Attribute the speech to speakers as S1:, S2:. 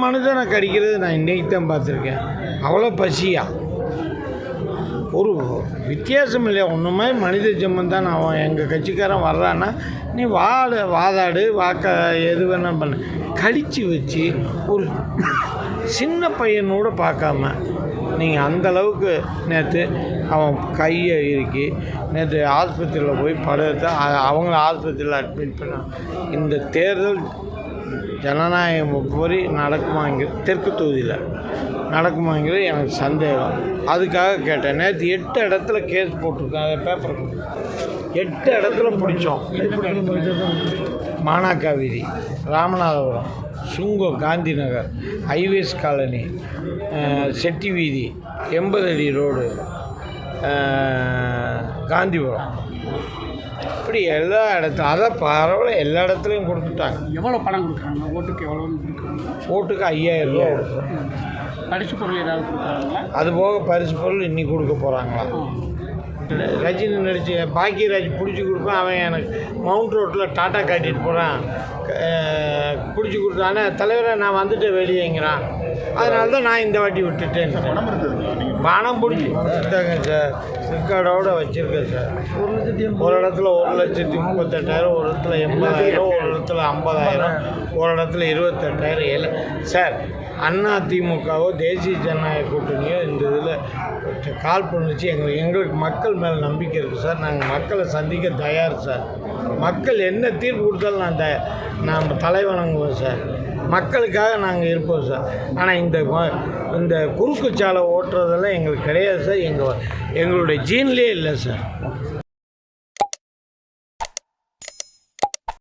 S1: மனுஷனை கடிக்கிறது நான் இன்றைக்கி தான் பார்த்துருக்கேன். அவ்வளோ பசியா, ஒரு வித்தியாசம் இல்லையா? ஒன்றுமே மனித ஜென்மம் தான். அவன் எங்கள் கட்சிக்காரன் வர்றான்னா நீ வாதாடு எது வேணால் பண்ணு. கடித்து வச்சு ஒரு சின்ன பையனோட பார்க்காம நீங்கள் அந்தளவுக்கு நேற்று அவன் கையை இறுக்கி நேற்று ஆஸ்பத்திரியில் போய் படுத்து அவங்கள ஆஸ்பத்திரியில் அட்மிட் பண்ணான். இந்த தேர்தல் ஜனநாயகம் பொறி நடக்குமாங்கிறது தெற்கு தொகுதியில் நடக்குமாங்கிறது எனக்கு சந்தேகம். அதுக்காக கேட்டேன். நேற்று 8 இடத்துல கேஸ் போட்டிருக்கேன். அதை பேப்பர் 8 இடத்துல பிடிச்சோம். மானாக்கா வீதி, ராமநாதபுரம், சுங்கம், காந்தி நகர், ஹைவேஸ் காலனி, செட்டி வீதி, 80 அடி ரோடு, காந்திபுரம், இப்படி எல்லா இடத்துல அதை பரவாயில்ல எல்லா இடத்துலையும் கொடுத்துட்டாங்க.
S2: எவ்வளோ பணம் கொடுக்குறாங்க? ஓட்டுக்கு எவ்வளோ கொடுக்குறாங்க?
S1: ஓட்டுக்கு 5000 ரூபா கொடுக்குறோம்.
S2: பரிசு பொருள் ஏதாவது கொடுக்குறாங்களா?
S1: அது போக பரிசு பொருள் இன்னி கொடுக்க போகிறாங்களா? ரஜினி நடிச்சு பாக்கியராஜ் பிடிச்சி கொடுப்பேன். அவன் எனக்கு மவுண்ட் ரோட்டில் டாட்டா காட்டிட்டு போகிறான். பிடிச்சி கொடுத்தானே தலைவரை நான் வந்துட்டு வெளியேங்கிறான். அதனால தான் நான் இந்த வாட்டி விட்டுட்டேன். பணம் பிடிச்சி கொடுத்தாங்க சார். சிக்கார்டோடு வச்சுருக்கேன் சார். ஒரு இடத்துல 1,38,000, ஒரு இடத்துல 80,000, ஒரு இடத்துல 50,000, ஒரு இடத்துல 28,000 சார். அதிமுகவோ தேசிய ஜனநாயக கூட்டணியோ இந்த இதில் கால் பண்ணிச்சு. எங்களுக்கு மக்கள் மேலே நம்பிக்கை இருக்குது சார். நாங்கள் மக்களை சந்திக்க தயார் சார். மக்கள் என்ன தீர்ப்பு கொடுத்தாலும் நாம் தலைவணங்குவோம் சார். மக்களுக்காக நாங்கள் இருப்போம் சார். ஆனால் இந்த குறுக்கு சாலை ஓட்டுறதெல்லாம் எங்களுக்கு கிடையாது சார். எங்களுடைய ஜீன்லேயே இல்லை சார்.